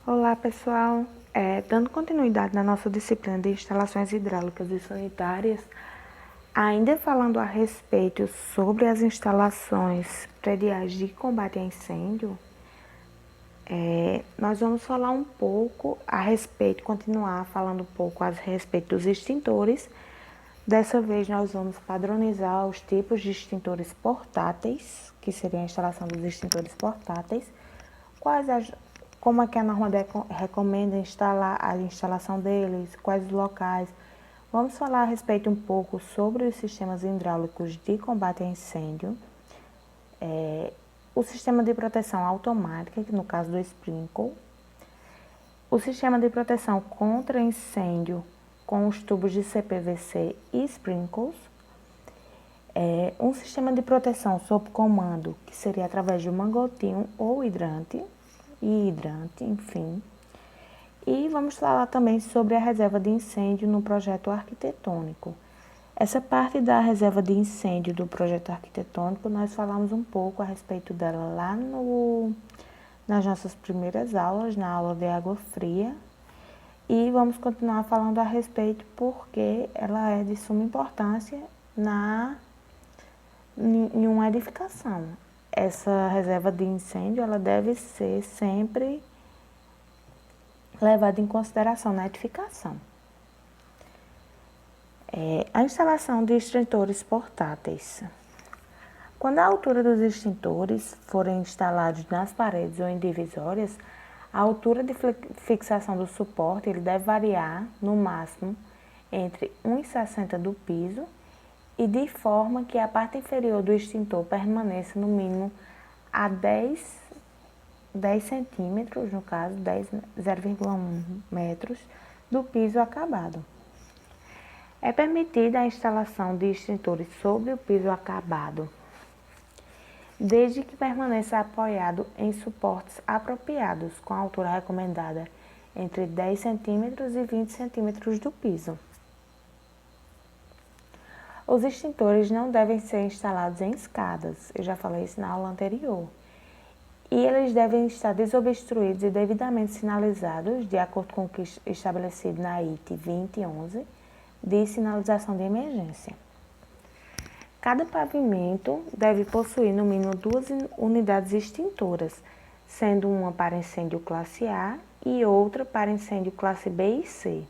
Olá, pessoal. Dando continuidade na nossa disciplina de instalações hidráulicas e sanitárias, ainda falando a respeito sobre as instalações prediais de combate a incêndio, nós vamos falar um pouco a respeito, continuar falando um pouco a respeito dos extintores. Dessa vez nós vamos padronizar os tipos de extintores portáteis, que seria a instalação dos extintores portáteis, como é que a norma recomenda instalar a instalação deles, quais os locais. Vamos falar a respeito um pouco sobre os sistemas hidráulicos de combate a incêndio, o sistema de proteção automática, que no caso do sprinkle, o sistema de proteção contra incêndio com os tubos de CPVC e sprinkles, um sistema de proteção sob comando, que seria através de um mangotinho ou hidrante, enfim. E vamos falar também sobre a reserva de incêndio no projeto arquitetônico. Essa parte da reserva de incêndio do projeto arquitetônico, nós falamos um pouco a respeito dela lá nas nossas primeiras aulas, na aula de água fria. E vamos continuar falando a respeito porque ela é de suma importância em uma edificação. Essa reserva de incêndio, ela deve ser sempre levada em consideração na edificação. A instalação de extintores portáteis. Quando a altura dos extintores forem instalados nas paredes ou em divisórias, a altura de fixação do suporte ele deve variar, no máximo, entre 1,60 do piso e de forma que a parte inferior do extintor permaneça no mínimo a 10 centímetros, no caso 0,1 metros, do piso acabado. É permitida a instalação de extintores sobre o piso acabado, desde que permaneça apoiado em suportes apropriados, com a altura recomendada entre 10 centímetros e 20 centímetros do piso. Os extintores não devem ser instalados em escadas, eu já falei isso na aula anterior. E eles devem estar desobstruídos e devidamente sinalizados, de acordo com o que é estabelecido na IT 2011, de sinalização de emergência. Cada pavimento deve possuir no mínimo 2 unidades extintoras, sendo uma para incêndio classe A e outra para incêndio classe B e C.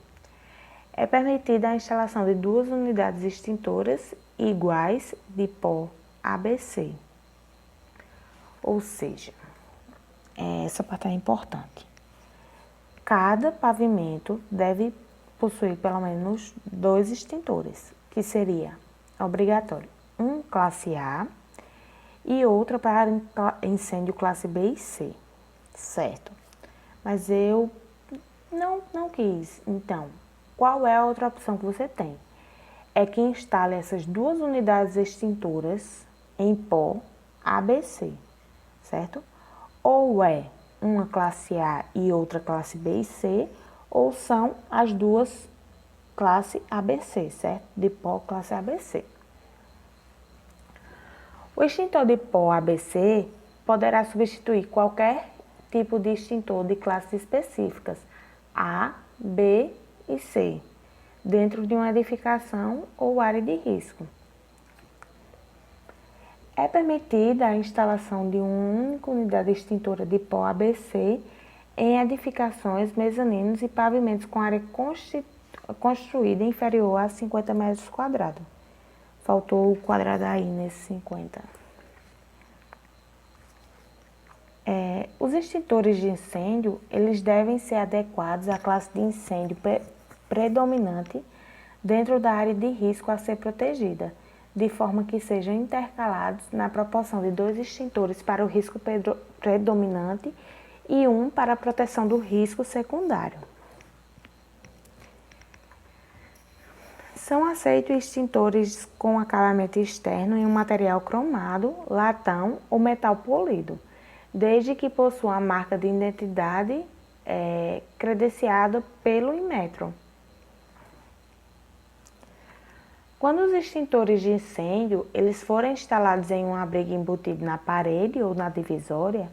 É permitida a instalação de 2 unidades extintoras iguais de pó ABC. Ou seja, essa parte é importante. Cada pavimento deve possuir pelo menos 2 extintores, que seria obrigatório um classe A e outra para incêndio classe B e C, certo? Mas eu não quis. Então, qual é a outra opção que você tem? É que instale essas 2 unidades extintoras em pó ABC, certo? Ou é uma classe A e outra classe B e C, ou são as duas classe ABC, certo? De pó classe ABC. O extintor de pó ABC poderá substituir qualquer tipo de extintor de classes específicas, A, B e C, dentro de uma edificação ou área de risco. É permitida a instalação de uma única unidade extintora de pó ABC em edificações, mezaninos e pavimentos com área construída inferior a 50 metros quadrados. Faltou o quadrado aí nesse 50. Os extintores de incêndio, eles devem ser adequados à classe de incêndio predominante dentro da área de risco a ser protegida, de forma que sejam intercalados na proporção de 2 extintores para o risco predominante e um para a proteção do risco secundário. São aceitos extintores com acabamento externo em um material cromado, latão ou metal polido, desde que possua a marca de identidade credenciada pelo Inmetro. Quando os extintores de incêndio eles forem instalados em um abrigo embutido na parede ou na divisória,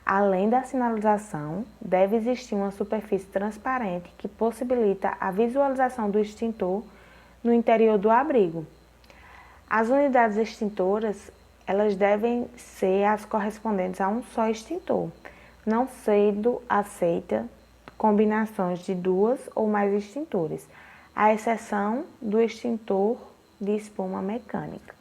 Além da sinalização, deve existir uma superfície transparente que possibilita a visualização do extintor no interior do abrigo. As unidades extintoras, elas devem ser as correspondentes a um só extintor, não sendo aceita combinações de duas ou mais extintores, à exceção do extintor de espuma mecânica.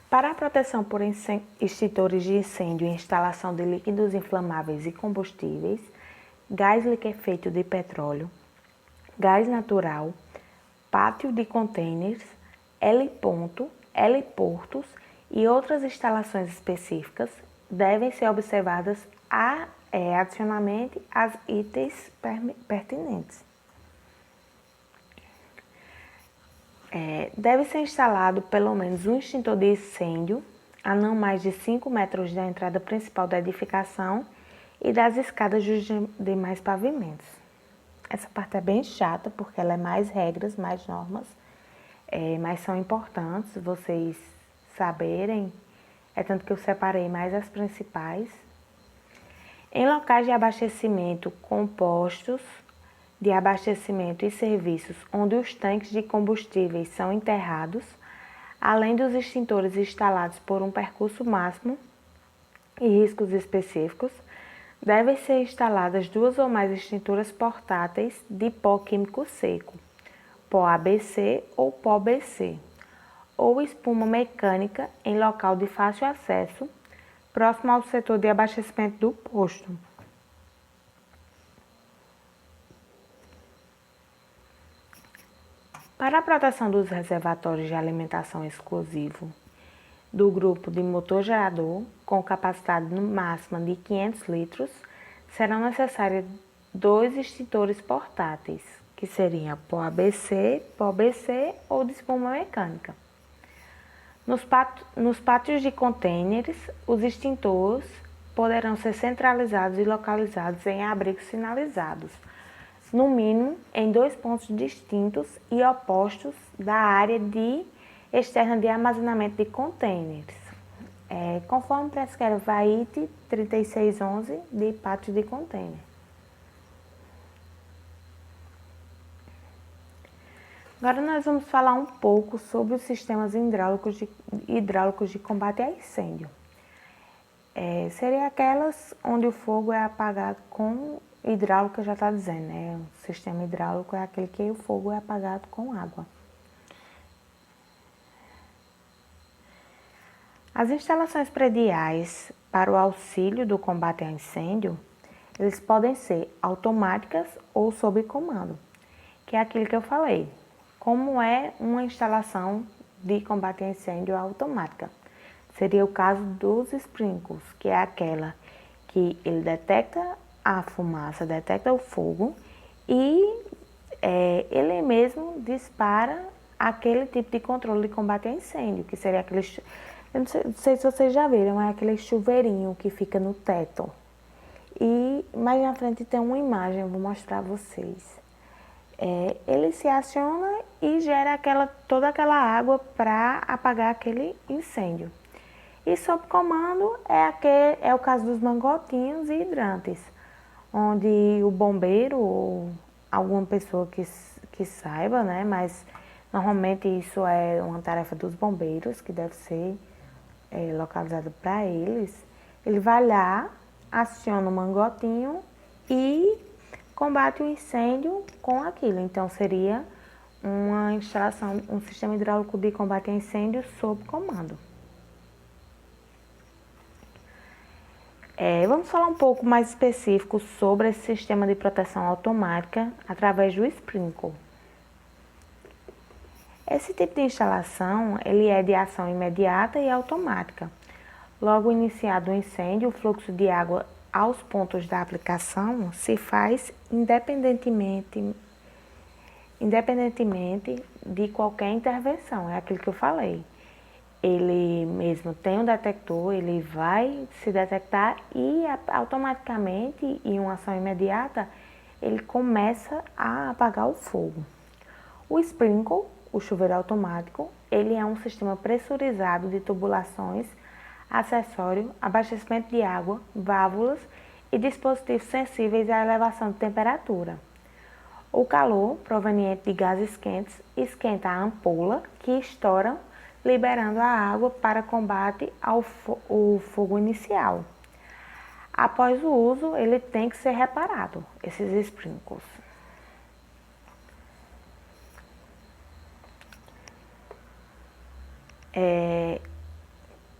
Para a proteção por extintores de incêndio e instalação de líquidos inflamáveis e combustíveis, gás liquefeito de petróleo, gás natural, pátio de contêineres, heliportos e outras instalações específicas devem ser observadas adicionalmente às itens pertinentes. Deve ser instalado pelo menos um extintor de incêndio a não mais de 5 metros da entrada principal da edificação e das escadas dos demais pavimentos. Essa parte é bem chata porque ela é mais regras, mais normas, mas são importantes vocês saberem, tanto que eu separei mais as principais. Em locais de abastecimento com postos de abastecimento e serviços onde os tanques de combustíveis são enterrados, além dos extintores instalados por um percurso máximo e riscos específicos, devem ser instaladas 2 ou mais extintoras portáteis de pó químico seco, pó ABC ou pó BC, ou espuma mecânica em local de fácil acesso, próximo ao setor de abastecimento do posto. Para a proteção dos reservatórios de alimentação exclusivo do grupo de motor gerador, com capacidade máxima de 500 litros, serão necessários 2 extintores portáteis, que seriam pó ABC, pó BC ou de espuma mecânica. Nos pátios de contêineres, os extintores poderão ser centralizados e localizados em abrigos sinalizados, no mínimo em 2 pontos distintos e opostos da área externa de armazenamento de contêineres, conforme prescreve a VAIT 3611 de pátio de contêiner. Agora nós vamos falar um pouco sobre os sistemas hidráulicos de combate a incêndio. Seria aquelas onde o fogo é apagado com hidráulica, já está dizendo, né? O sistema hidráulico é aquele que o fogo é apagado com água. As instalações prediais para o auxílio do combate a incêndio, eles podem ser automáticas ou sob comando, que é aquilo que eu falei. Como é uma instalação de combate a incêndio automática? Seria o caso dos sprinklers, que é aquela que ele detecta a fumaça, detecta o fogo e ele mesmo dispara aquele tipo de controle de combate a incêndio, que seria aquele, eu não sei se vocês já viram, é aquele chuveirinho que fica no teto. E mais na frente tem uma imagem, eu vou mostrar a vocês. Ele se aciona e gera toda aquela água para apagar aquele incêndio. E sob comando é o caso dos mangotinhos e hidrantes, onde o bombeiro ou alguma pessoa que saiba, né, mas normalmente isso é uma tarefa dos bombeiros, que deve ser localizada para eles. Ele vai lá, aciona o mangotinho e combate o incêndio com aquilo. Então seria uma instalação, um sistema hidráulico de combate a incêndio sob comando. Vamos falar um pouco mais específico sobre esse sistema de proteção automática através do sprinkler. Esse tipo de instalação, ele é de ação imediata e automática. Logo iniciado o incêndio, o fluxo de água aos pontos da aplicação se faz independentemente de qualquer intervenção, é aquilo que eu falei. ele mesmo tem um detector, ele vai se detectar e automaticamente, em uma ação imediata, ele começa a apagar o fogo. O sprinkle, o chuveiro automático, ele é um sistema pressurizado de tubulações, acessório, abastecimento de água, válvulas e dispositivos sensíveis à elevação de temperatura. O calor proveniente de gases quentes esquenta a ampola, que estoura, liberando a água para combate ao fogo inicial. Após o uso, ele tem que ser reparado, esses sprinkles.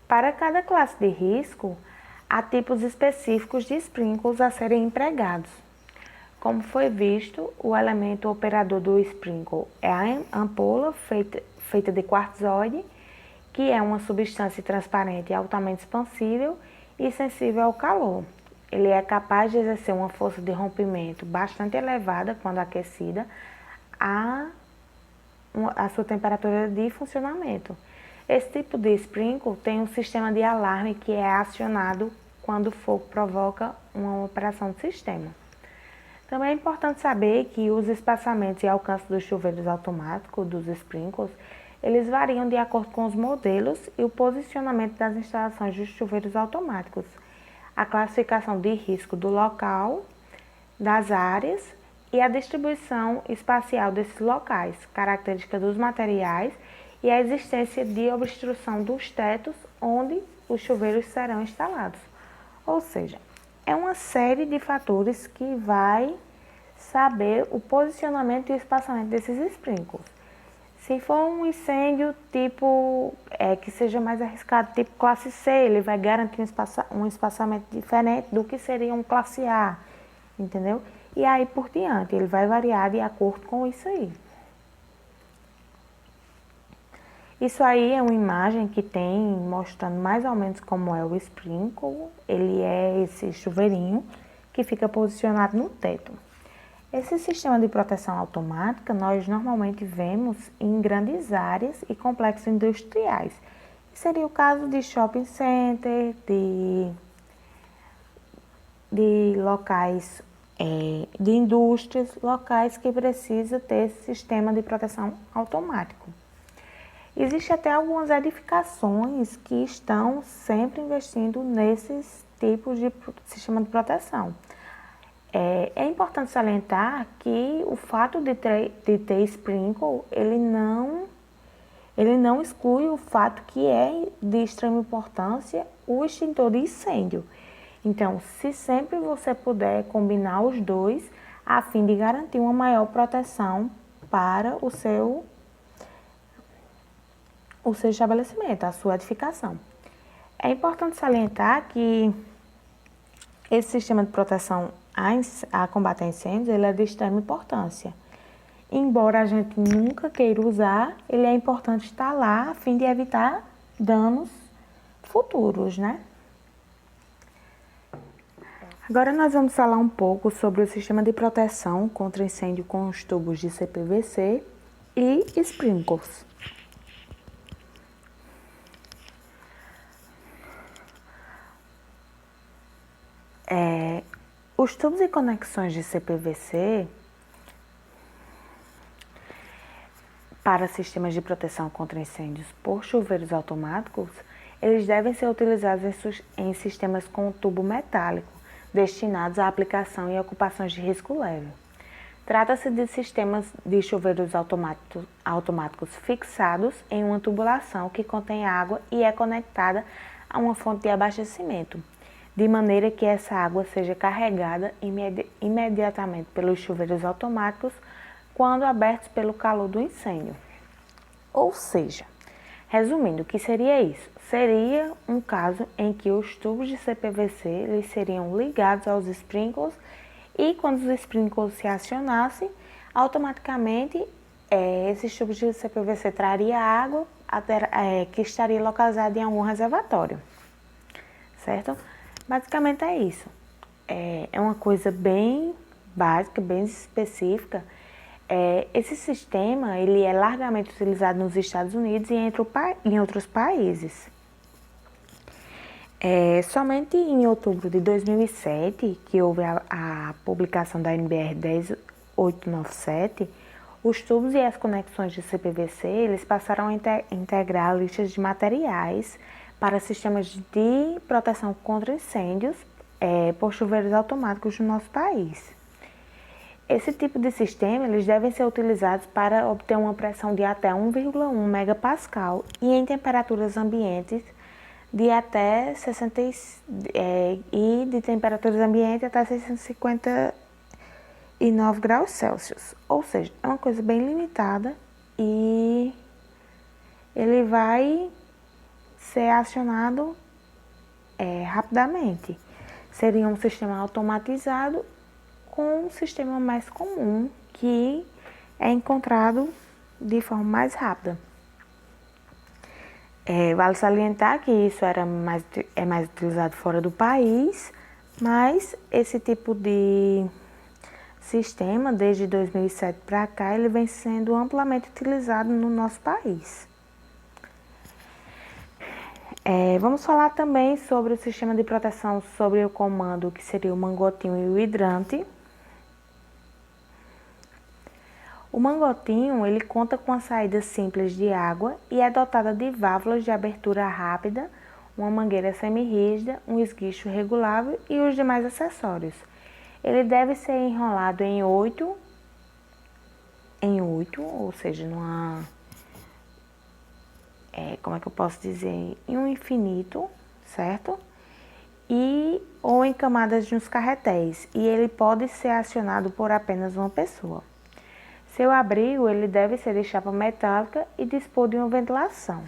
Para cada classe de risco, há tipos específicos de sprinkles a serem empregados. Como foi visto, o elemento operador do sprinkle é a ampola feita de quartzoide, que é uma substância transparente altamente expansível e sensível ao calor. Ele é capaz de exercer uma força de rompimento bastante elevada quando aquecida a sua temperatura de funcionamento. Esse tipo de sprinkle tem um sistema de alarme que é acionado quando o fogo provoca uma operação do sistema. Também é importante saber que os espaçamentos e alcance dos chuveiros automáticos, dos sprinkles, eles variam de acordo com os modelos e o posicionamento das instalações dos chuveiros automáticos, a classificação de risco do local, das áreas e a distribuição espacial desses locais, características dos materiais e a existência de obstrução dos tetos onde os chuveiros serão instalados. Ou seja, é uma série de fatores que vai saber o posicionamento e o espaçamento desses sprinkles. Se for um incêndio tipo que seja mais arriscado, tipo classe C, ele vai garantir um espaçamento diferente do que seria um classe A, entendeu? E aí por diante, ele vai variar de acordo com isso aí. Isso aí é uma imagem que tem mostrando mais ou menos como é o sprinkle. Ele é esse chuveirinho que fica posicionado no teto. Esse sistema de proteção automática nós normalmente vemos em grandes áreas e complexos industriais. Seria o caso de shopping center, de locais de indústrias, locais que precisam ter esse sistema de proteção automático. Existem até algumas edificações que estão sempre investindo nesses tipos de sistema de proteção. É importante salientar que o fato de ter sprinkle, ele não exclui o fato que é de extrema importância o extintor de incêndio. Então, se sempre você puder combinar os dois, a fim de garantir uma maior proteção para o seu estabelecimento, a sua edificação. É importante salientar que esse sistema de proteção a combater incêndios, ele é de extrema importância. Embora a gente nunca queira usar, ele é importante estar lá a fim de evitar danos futuros, né? Agora nós vamos falar um pouco sobre o sistema de proteção contra incêndio com os tubos de CPVC e sprinkles. Os tubos e conexões de CPVC para sistemas de proteção contra incêndios por chuveiros automáticos, eles devem ser utilizados em sistemas com tubo metálico, destinados à aplicação e ocupações de risco leve. Trata-se de sistemas de chuveiros automáticos fixados em uma tubulação que contém água e é conectada a uma fonte de abastecimento, de maneira que essa água seja carregada imediatamente pelos chuveiros automáticos quando abertos pelo calor do incêndio. Ou seja, resumindo, o que seria isso? Seria um caso em que os tubos de CPVC eles seriam ligados aos sprinklers e quando os sprinklers se acionassem, automaticamente esses tubos de CPVC trariam água que estaria localizada em algum reservatório, certo? Basicamente é isso. É uma coisa bem básica, bem específica. Esse sistema ele é largamente utilizado nos Estados Unidos e em outros países. Somente em outubro de 2007, que houve a publicação da NBR 10897, os tubos e as conexões de CPVC eles passaram a integrar listas de materiais para sistemas de proteção contra incêndios por chuveiros automáticos no nosso país. Esse tipo de sistema eles devem ser utilizados para obter uma pressão de até 1,1 megapascal e em temperaturas ambientes de até 60 e de temperaturas ambientes até 659 graus Celsius. Ou seja, é uma coisa bem limitada e ele vai ser acionado rapidamente. Seria um sistema automatizado com um sistema mais comum que é encontrado de forma mais rápida. Vale salientar que isso é mais utilizado fora do país, mas esse tipo de sistema, desde 2007 para cá, ele vem sendo amplamente utilizado no nosso país. Vamos falar também sobre o sistema de proteção sobre o comando, que seria o mangotinho e o hidrante. O mangotinho ele conta com a saída simples de água e é dotada de válvulas de abertura rápida, uma mangueira semirrígida, um esguicho regulável e os demais acessórios. Ele deve ser enrolado em 8, ou seja, como é que eu posso dizer? Em um infinito, certo? Ou em camadas de uns carretéis, e ele pode ser acionado por apenas uma pessoa. Seu abrigo ele deve ser de chapa metálica e dispor de uma ventilação.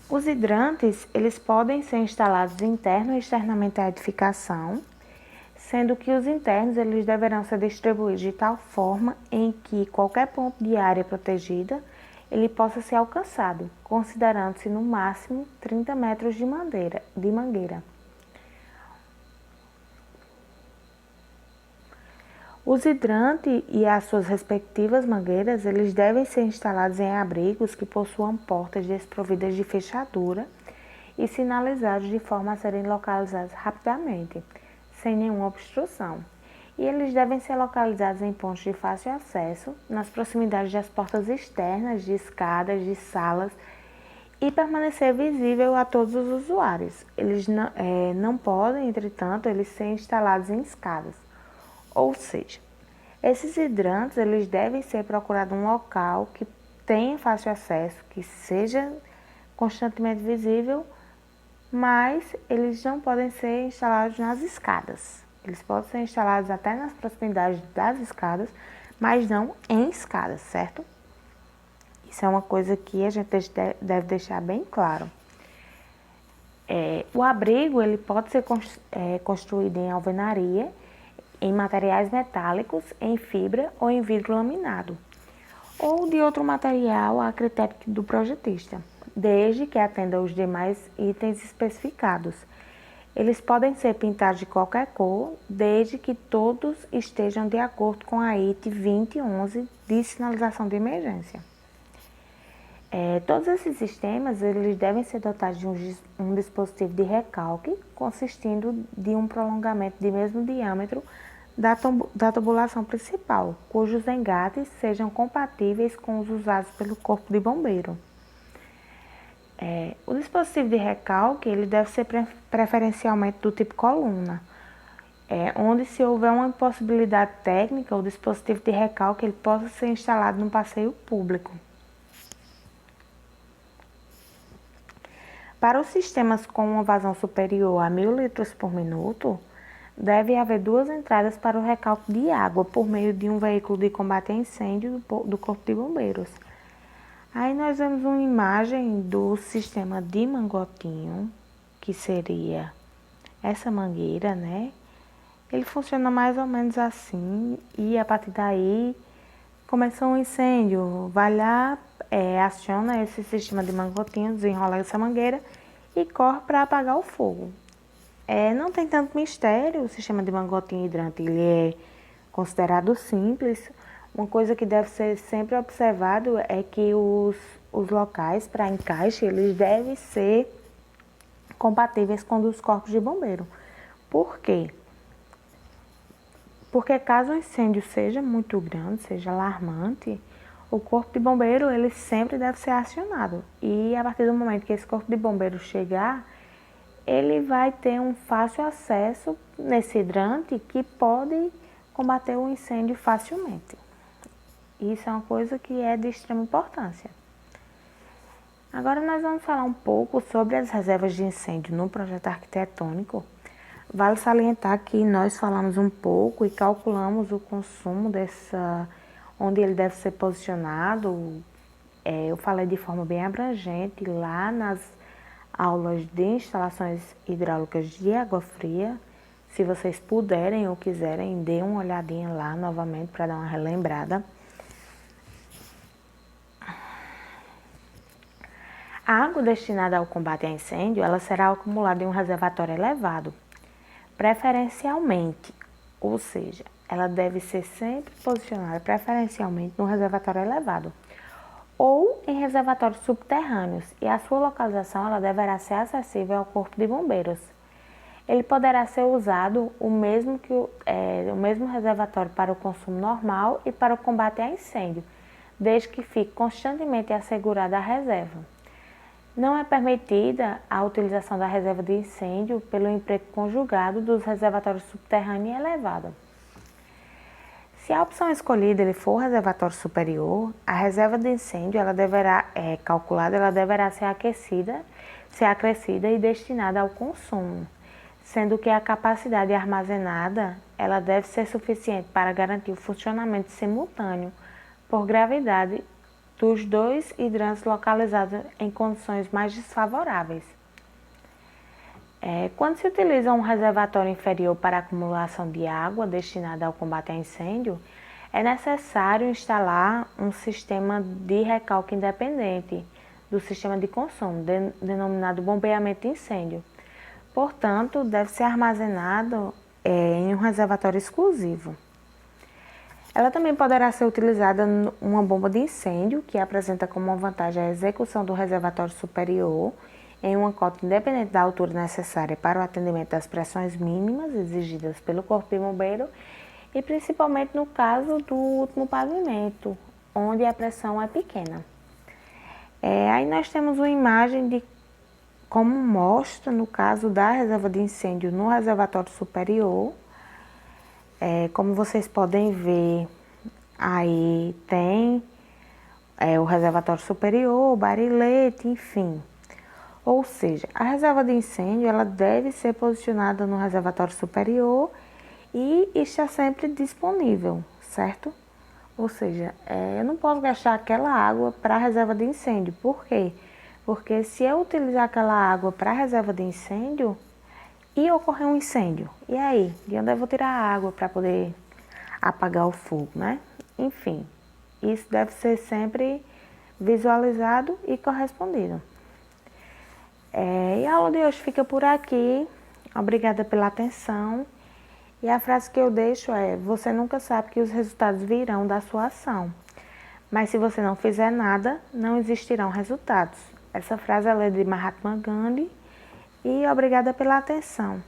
Os hidrantes eles podem ser instalados interno e externamente à edificação, sendo que os internos eles deverão ser distribuídos de tal forma em que qualquer ponto de área protegida ele possa ser alcançado, considerando-se no máximo 30 metros de mangueira. Os hidrantes e as suas respectivas mangueiras, eles devem ser instalados em abrigos que possuam portas desprovidas de fechadura e sinalizados de forma a serem localizados rapidamente, sem nenhuma obstrução. E eles devem ser localizados em pontos de fácil acesso, nas proximidades das portas externas, de escadas, de salas e permanecer visível a todos os usuários. Eles não podem, entretanto, eles ser instalados em escadas. Ou seja, esses hidrantes eles devem ser procurados um local que tenha fácil acesso, que seja constantemente visível, mas eles não podem ser instalados nas escadas. Eles podem ser instalados até nas proximidades das escadas, mas não em escadas, certo? Isso é uma coisa que a gente deve deixar bem claro. O abrigo ele pode ser construído em alvenaria, em materiais metálicos, em fibra ou em vidro laminado, ou de outro material a critério do projetista, desde que atenda aos demais itens especificados. Eles podem ser pintados de qualquer cor, desde que todos estejam de acordo com a IT 2011 de sinalização de emergência. Todos esses sistemas eles devem ser dotados de um dispositivo de recalque, consistindo de um prolongamento de mesmo diâmetro da tubulação principal, cujos engates sejam compatíveis com os usados pelo Corpo de Bombeiro. O dispositivo de recalque ele deve ser preferencialmente do tipo coluna, onde se houver uma impossibilidade técnica, o dispositivo de recalque ele possa ser instalado no passeio público. Para os sistemas com uma vazão superior a 1.000 litros por minuto, deve haver 2 entradas para o recalque de água por meio de um veículo de combate a incêndio do Corpo de Bombeiros. Aí nós vemos uma imagem do sistema de mangotinho, que seria essa mangueira, né? Ele funciona mais ou menos assim e a partir daí começou um incêndio, vai lá, aciona esse sistema de mangotinho, desenrola essa mangueira e corre para apagar o fogo. Não tem tanto mistério, o sistema de mangotinho hidrante ele é considerado simples, uma coisa que deve ser sempre observado é que os locais para encaixe, eles devem ser compatíveis com os corpos de bombeiro. Por quê? Porque caso o incêndio seja muito grande, seja alarmante, o corpo de bombeiro ele sempre deve ser acionado. E a partir do momento que esse corpo de bombeiro chegar, ele vai ter um fácil acesso nesse hidrante que pode combater o incêndio facilmente. Isso é uma coisa que é de extrema importância. Agora nós vamos falar um pouco sobre as reservas de incêndio no projeto arquitetônico. Vale salientar que nós falamos um pouco e calculamos o consumo onde ele deve ser posicionado. Eu falei de forma bem abrangente lá nas aulas de instalações hidráulicas de água fria. Se vocês puderem ou quiserem, dê uma olhadinha lá novamente para dar uma relembrada. A água destinada ao combate a incêndio, ela será acumulada em um reservatório elevado, preferencialmente, ou seja, ela deve ser sempre posicionada preferencialmente no reservatório elevado ou em reservatórios subterrâneos, e a sua localização ela deverá ser acessível ao corpo de bombeiros. Ele poderá ser usado o mesmo reservatório para o consumo normal e para o combate a incêndio, desde que fique constantemente assegurada a reserva. Não é permitida a utilização da reserva de incêndio pelo emprego conjugado dos reservatórios subterrâneo e elevado. Se a opção escolhida ele for o reservatório superior, a reserva de incêndio ela deverá ser acrescida e destinada ao consumo, sendo que a capacidade armazenada ela deve ser suficiente para garantir o funcionamento simultâneo por gravidade dos dois hidrantes localizados em condições mais desfavoráveis. Quando se utiliza um reservatório inferior para acumulação de água destinada ao combate a incêndio, é necessário instalar um sistema de recalque independente do sistema de consumo, denominado bombeamento de incêndio. Portanto, deve ser armazenado em um reservatório exclusivo. Ela também poderá ser utilizada uma bomba de incêndio, que apresenta como uma vantagem a execução do reservatório superior em uma cota independente da altura necessária para o atendimento das pressões mínimas exigidas pelo corpo de bombeiro e principalmente no caso do último pavimento, onde a pressão é pequena. Aí nós temos uma imagem de como mostra no caso da reserva de incêndio no reservatório superior. Como vocês podem ver, aí tem o reservatório superior, o barilete, enfim. Ou seja, a reserva de incêndio ela deve ser posicionada no reservatório superior e está sempre disponível, certo? Ou seja, eu não posso gastar aquela água para a reserva de incêndio. Por quê? Porque se eu utilizar aquela água para a reserva de incêndio e ocorrer um incêndio, e aí? De onde eu vou tirar a água para poder apagar o fogo, né? Enfim, isso deve ser sempre visualizado e correspondido. E a aula de hoje fica por aqui. Obrigada pela atenção. E a frase que eu deixo é: você nunca sabe que os resultados virão da sua ação. Mas se você não fizer nada, não existirão resultados. Essa frase é de Mahatma Gandhi. E obrigada pela atenção.